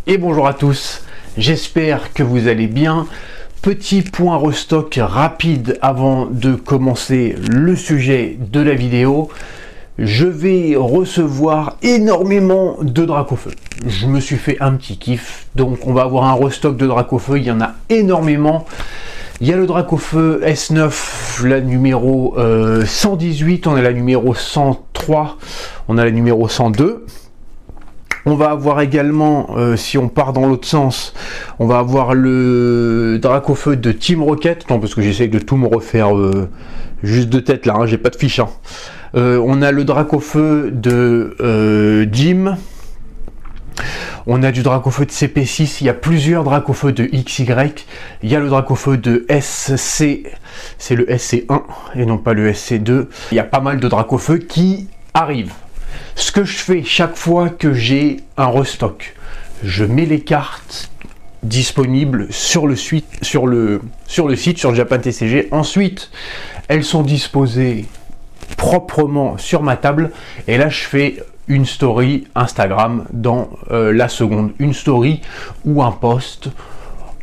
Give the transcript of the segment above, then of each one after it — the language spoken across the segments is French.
Et bonjour à tous, j'espère que vous allez bien. Petit point restock rapide avant de commencer le sujet de la vidéo. Je vais recevoir énormément de Dracofeu. Je me suis fait un petit kiff, donc on va avoir un restock de Dracofeu, il y en a énormément. Il y a le Dracofeu S9, la numéro 118, on a la numéro 103, on a la numéro 102. On va avoir également, si on part dans l'autre sens, on va avoir le Dracofeu de Team Rocket. Non, parce que j'essaie de tout me refaire juste de tête là, hein, j'ai pas de fiche. Hein. On a le Dracofeu de Jim. On a du Dracofeu de CP6, il y a plusieurs Dracofeu de XY. Il y a le Dracofeu de SC, c'est le SC1 et non pas le SC2. Il y a pas mal de Dracofeu qui arrivent. Ce que je fais chaque fois que j'ai un restock, je mets les cartes disponibles sur le site, sur Japan TCG. Ensuite, elles sont disposées proprement sur ma table. Et là, je fais une story Instagram dans la seconde. Une story ou un post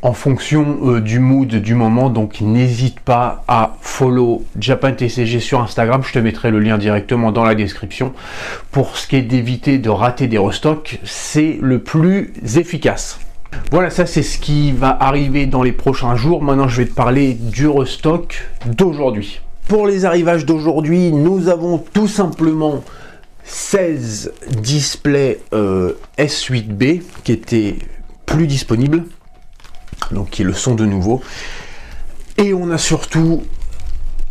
en fonction du mood du moment, donc n'hésite pas à follow Japan TCG sur Instagram, je te mettrai le lien directement dans la description. Pour ce qui est d'éviter de rater des restocks, c'est le plus efficace. Voilà, ça c'est ce qui va arriver dans les prochains jours. Maintenant je vais te parler du restock d'aujourd'hui. Pour les arrivages d'aujourd'hui, nous avons tout simplement 16 displays S8B qui étaient plus disponibles, donc qui le sont de nouveau, et on a surtout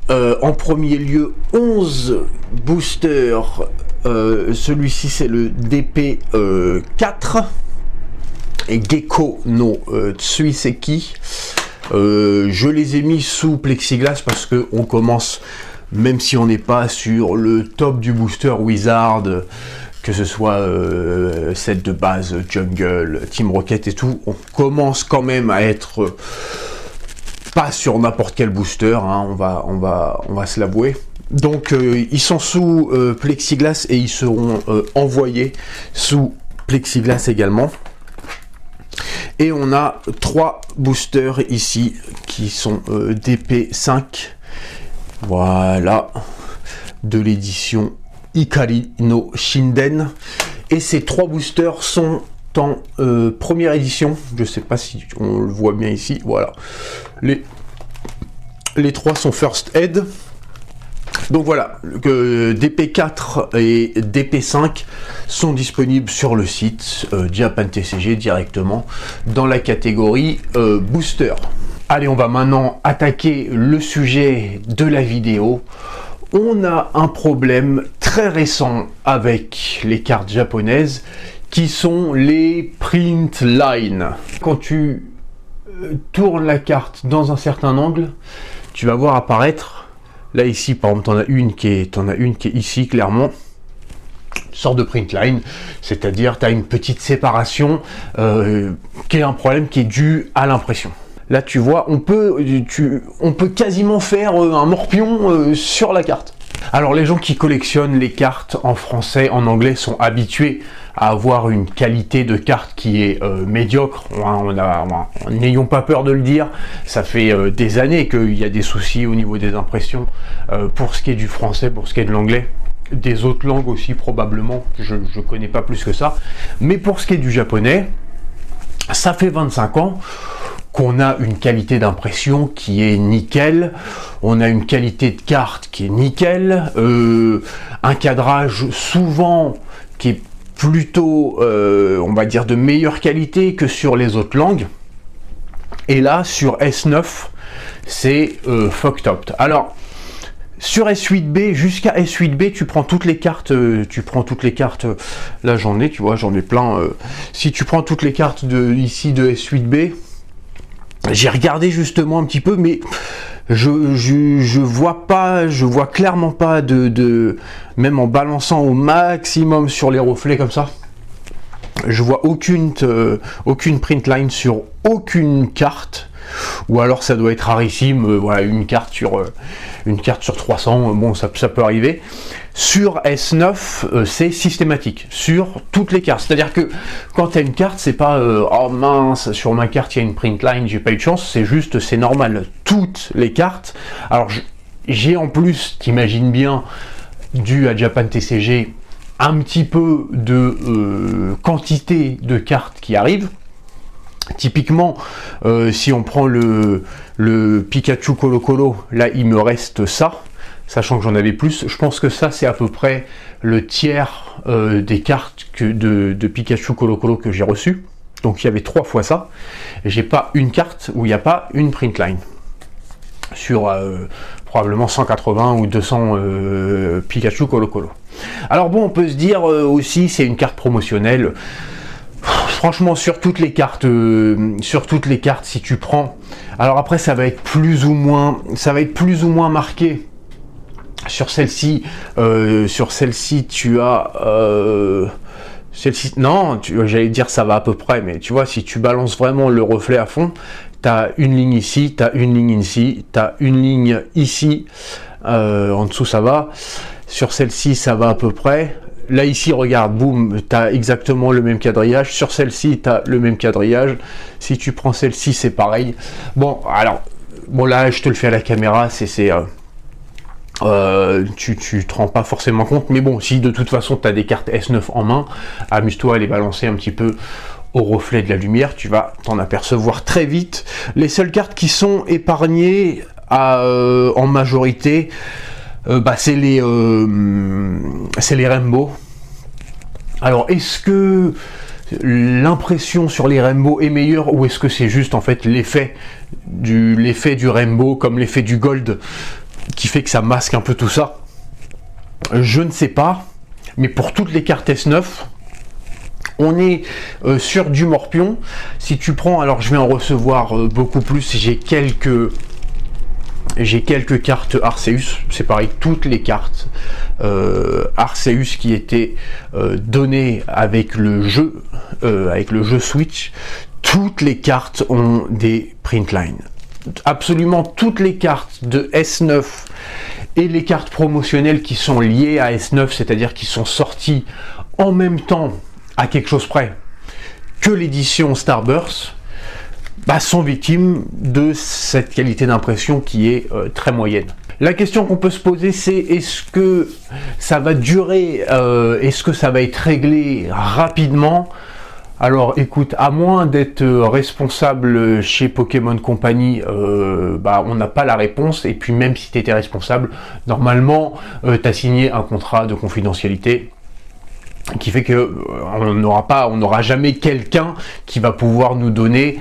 en premier lieu 11 boosters. Celui-ci c'est le DP4 et Gecko no Tsuiseki. Je les ai mis sous plexiglas parce que on commence, même si on n'est pas sur le top du booster Wizard, que ce soit set de base, Jungle, Team Rocket et tout, on commence quand même à être pas sur n'importe quel booster, hein, on va se l'avouer. Donc ils sont sous plexiglas et ils seront envoyés sous plexiglas également. Et on a 3 boosters ici qui sont DP5, voilà, de l'édition Ikari no Shinden, et ces 3 boosters sont en première édition. Je sais pas si on le voit bien ici, voilà, les 3 sont First Aid. Donc voilà, DP4 et DP5 sont disponibles sur le site Japan TCG directement dans la catégorie booster. Allez, on va maintenant attaquer le sujet de la vidéo. On a un problème très récent avec les cartes japonaises qui sont les print lines. Quand tu tournes la carte dans un certain angle, tu vas voir apparaître, là ici par exemple, t'en as une qui est ici clairement, une sorte de print line, c'est-à-dire tu as une petite séparation qui est un problème qui est dû à l'impression. Là tu vois, on peut quasiment faire un morpion sur la carte. Alors les gens qui collectionnent les cartes en français, en anglais sont habitués à avoir une qualité de carte qui est médiocre. N'ayons pas peur de le dire, ça fait des années qu'il y a des soucis au niveau des impressions pour ce qui est du français, pour ce qui est de l'anglais. Des autres langues aussi probablement, je ne connais pas plus que ça. Mais pour ce qui est du japonais, ça fait 25 ans qu'on a une qualité d'impression qui est nickel, on a une qualité de carte qui est nickel, un cadrage souvent qui est plutôt, on va dire, de meilleure qualité que sur les autres langues. Et là, sur S9, c'est fucked up. Alors, sur S8B, jusqu'à S8B, tu prends toutes les cartes, là j'en ai, tu vois, j'en ai plein. Si tu prends toutes les cartes ici de S8B, j'ai regardé justement un petit peu, mais je vois clairement pas même en balançant au maximum sur les reflets comme ça, je vois aucune print line sur aucune carte. ou alors ça doit être rarissime, voilà, une carte sur 300, bon ça peut arriver. Sur S9, c'est systématique, sur toutes les cartes. C'est-à-dire que quand tu as une carte, c'est pas oh mince, sur ma carte il y a une print line, j'ai pas eu de chance, c'est juste, c'est normal. Toutes les cartes, alors j'ai en plus, t'imagines bien, dû à Japan TCG, un petit peu de quantité de cartes qui arrivent. Typiquement, si on prend le Pikachu Colo Colo, là il me reste ça, sachant que j'en avais plus. Je pense que ça c'est à peu près le tiers des cartes de Pikachu Colo Colo que j'ai reçues. Donc il y avait 3 fois ça. J'ai pas une carte où il n'y a pas une print line. Sur probablement 180 ou 200 Pikachu Colo Colo. Alors bon, on peut se dire aussi c'est une carte promotionnelle. Franchement, sur toutes les cartes, si tu prends, alors après ça va être plus ou moins marqué. Sur celle-ci, tu as celle-ci, non, j'allais dire ça va à peu près, mais tu vois, si tu balances vraiment le reflet à fond, tu as une ligne ici, tu as une ligne ici, tu as une ligne ici, en dessous ça va. Sur celle-ci, ça va à peu près. Là, ici, regarde, boum, tu as exactement le même quadrillage. Sur celle-ci, tu as le même quadrillage. Si tu prends celle-ci, c'est pareil. Bon, alors, bon là, je te le fais à la caméra, tu te rends pas forcément compte. Mais bon, si de toute façon, tu as des cartes S9 en main, amuse-toi à les balancer un petit peu au reflet de la lumière. Tu vas t'en apercevoir très vite. Les seules cartes qui sont épargnées en majorité, c'est les Rainbow. Alors, est-ce que l'impression sur les Rainbow est meilleure ou est-ce que c'est juste en fait l'effet du Rainbow comme l'effet du Gold qui fait que ça masque un peu tout ça? Je ne sais pas, mais pour toutes les cartes S9, on est sur du Morpion. Si tu prends, alors je vais en recevoir beaucoup plus, j'ai quelques cartes Arceus, c'est pareil, toutes les cartes Arceus qui étaient données avec le jeu Switch, toutes les cartes ont des print lines. Absolument toutes les cartes de S9 et les cartes promotionnelles qui sont liées à S9, c'est-à-dire qui sont sorties en même temps à quelque chose près que l'édition Starburst, sont victimes de cette qualité d'impression qui est très moyenne. La question qu'on peut se poser, c'est est-ce que ça va durer, est-ce que ça va être réglé rapidement? Alors écoute, à moins d'être responsable chez Pokémon Company, on n'a pas la réponse, et puis même si tu étais responsable, normalement tu as signé un contrat de confidentialité qui fait que on n'aura jamais quelqu'un qui va pouvoir nous donner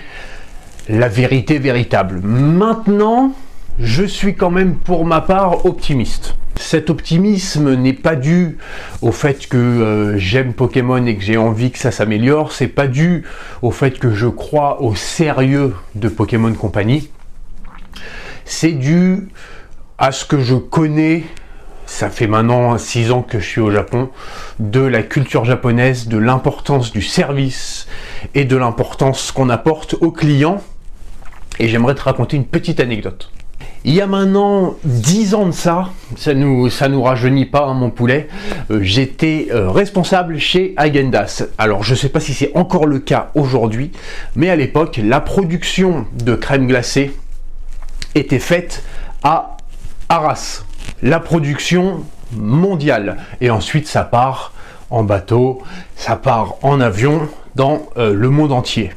la vérité véritable. Maintenant, je suis quand même pour ma part optimiste. Cet optimisme n'est pas dû au fait que j'aime Pokémon et que j'ai envie que ça s'améliore, c'est pas dû au fait que je crois au sérieux de Pokémon Company, c'est dû à ce que je connais, ça fait maintenant 6 ans que je suis au Japon, de la culture japonaise, de l'importance du service et de l'importance qu'on apporte aux clients. Et j'aimerais te raconter une petite anecdote. Il y a maintenant 10 ans de ça nous rajeunit pas hein, mon poulet, j'étais responsable chez Häagen-Dazs. Alors je ne sais pas si c'est encore le cas aujourd'hui, mais à l'époque, la production de crème glacée était faite à Arras. La production mondiale. Et ensuite ça part en bateau, ça part en avion dans le monde entier.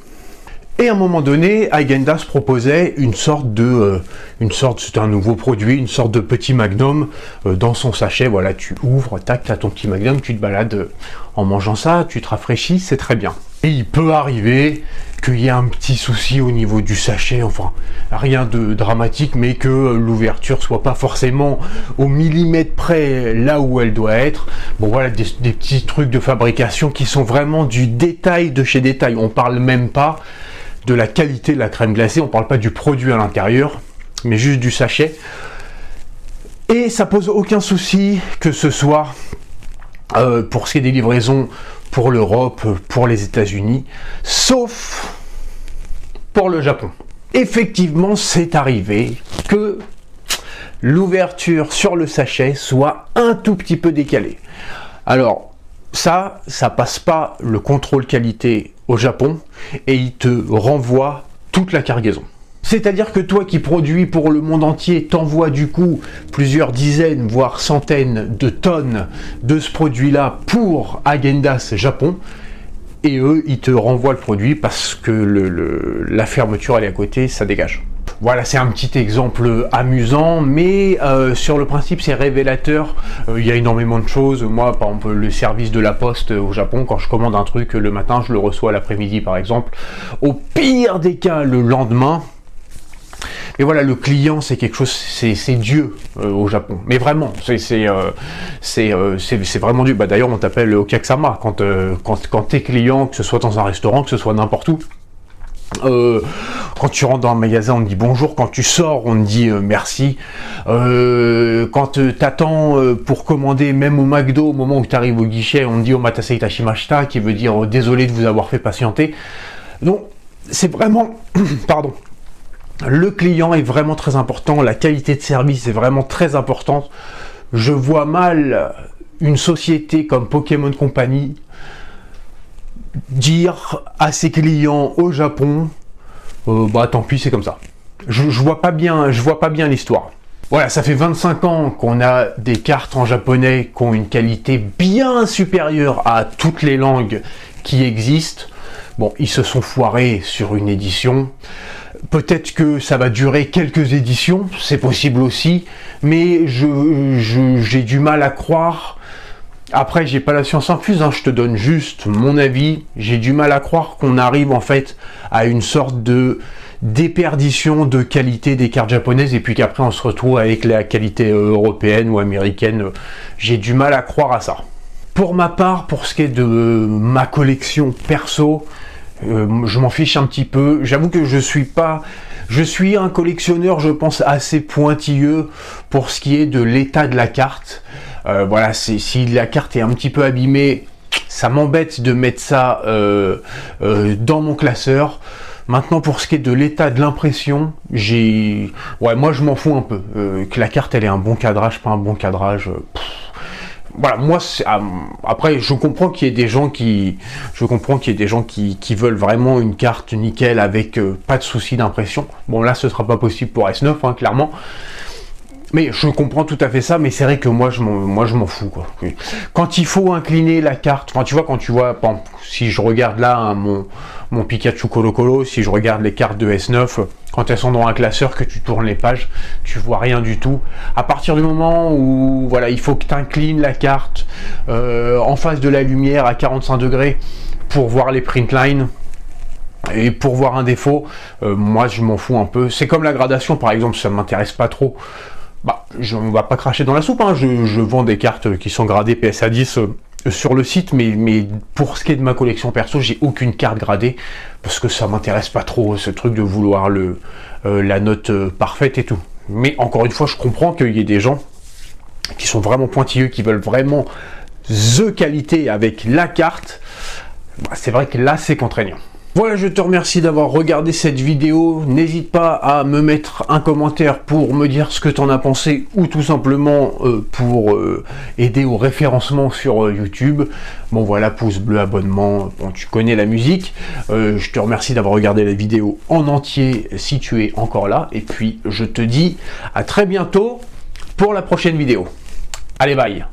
Et à un moment donné, Häagen-Dazs proposait c'était un nouveau produit, une sorte de petit magnum dans son sachet. Voilà, tu ouvres, tac, t'as ton petit magnum, tu te balades en mangeant ça, tu te rafraîchis, c'est très bien. Et il peut arriver qu'il y ait un petit souci au niveau du sachet, enfin rien de dramatique, mais que l'ouverture soit pas forcément au millimètre près là où elle doit être. Bon voilà, des petits trucs de fabrication qui sont vraiment du détail de chez détail. On parle même pas de la qualité de la crème glacée, on parle pas du produit à l'intérieur, mais juste du sachet. Et ça pose aucun souci que ce soit pour ce qui est des livraisons pour l'Europe, pour les États-Unis, sauf pour le Japon. effectivement, c'est arrivé que l'ouverture sur le sachet soit un tout petit peu décalée. Alors, ça passe pas le contrôle qualité au Japon et il te renvoie toute la cargaison. C'est-à-dire que toi qui produis pour le monde entier, t'envoies du coup plusieurs dizaines, voire centaines de tonnes de ce produit-là pour Häagen-Dazs Japon, et eux, ils te renvoient le produit parce que la fermeture, elle est à côté, ça dégage. Voilà, c'est un petit exemple amusant, mais sur le principe, c'est révélateur. Il y a énormément de choses. Moi, par exemple, le service de la poste au Japon, quand je commande un truc le matin, je le reçois l'après-midi, par exemple. Au pire des cas, le lendemain. Et voilà, le client, c'est quelque chose, c'est Dieu au Japon. Mais vraiment, c'est vraiment Dieu. Bah, d'ailleurs, on t'appelle Okaksama quand t'es client, que ce soit dans un restaurant, que ce soit n'importe où. Quand tu rentres dans un magasin, on te dit bonjour. Quand tu sors, on te dit merci. Quand t'attends pour commander, même au McDo, au moment où tu arrives au guichet, on te dit omatasei itashimashita, qui veut dire désolé de vous avoir fait patienter. Donc, c'est vraiment... Pardon. Le client est vraiment très important, la qualité de service est vraiment très importante. Je vois mal une société comme Pokémon Company dire à ses clients au Japon, bah tant pis, c'est comme ça. Je vois pas bien l'histoire. Voilà, ça fait 25 ans qu'on a des cartes en japonais qui ont une qualité bien supérieure à toutes les langues qui existent. Bon, ils se sont foirés sur une édition. Peut-être que ça va durer quelques éditions, c'est possible aussi, mais j'ai du mal à croire. Après, j'ai pas la science infuse, hein, je te donne juste mon avis. J'ai du mal à croire qu'on arrive en fait à une sorte de déperdition de qualité des cartes japonaises et puis qu'après on se retrouve avec la qualité européenne ou américaine. J'ai du mal à croire à ça. Pour ma part, pour ce qui est de ma collection perso, je m'en fiche un petit peu. J'avoue que je suis un collectionneur, je pense, assez pointilleux pour ce qui est de l'état de la carte. Voilà, si la carte est un petit peu abîmée, ça m'embête de mettre ça dans mon classeur. Maintenant, pour ce qui est de l'état de l'impression, moi je m'en fous un peu. Que la carte elle ait un bon cadrage, pas un bon cadrage. Voilà, moi, après, je comprends qu'il y ait des gens qui veulent vraiment une carte nickel avec pas de souci d'impression. Bon, là, ce sera pas possible pour S9, hein, clairement. Mais je comprends tout à fait ça, mais c'est vrai que moi je m'en fous, quoi. Quand il faut incliner la carte, enfin tu vois, par exemple, si je regarde là hein, mon Pikachu Colo Colo, si je regarde les cartes de S9, quand elles sont dans un classeur, que tu tournes les pages, tu vois rien du tout. À partir du moment où voilà, il faut que tu inclines la carte en face de la lumière à 45 degrés pour voir les print lines. Et pour voir un défaut, moi je m'en fous un peu. C'est comme la gradation par exemple, ça m'intéresse pas trop. Bah, on va pas cracher dans la soupe, hein. Je vends des cartes qui sont gradées PSA 10 sur le site, mais pour ce qui est de ma collection perso, j'ai aucune carte gradée, parce que ça m'intéresse pas trop, ce truc de vouloir la note parfaite et tout. Mais encore une fois, je comprends qu'il y ait des gens qui sont vraiment pointilleux, qui veulent vraiment the qualité avec la carte. Bah, c'est vrai que là, c'est contraignant. Voilà, je te remercie d'avoir regardé cette vidéo. N'hésite pas à me mettre un commentaire pour me dire ce que tu en as pensé ou tout simplement pour aider au référencement sur YouTube. Bon voilà, pouce bleu, abonnement, bon tu connais la musique. Je te remercie d'avoir regardé la vidéo en entier si tu es encore là. Et puis je te dis à très bientôt pour la prochaine vidéo. Allez, bye!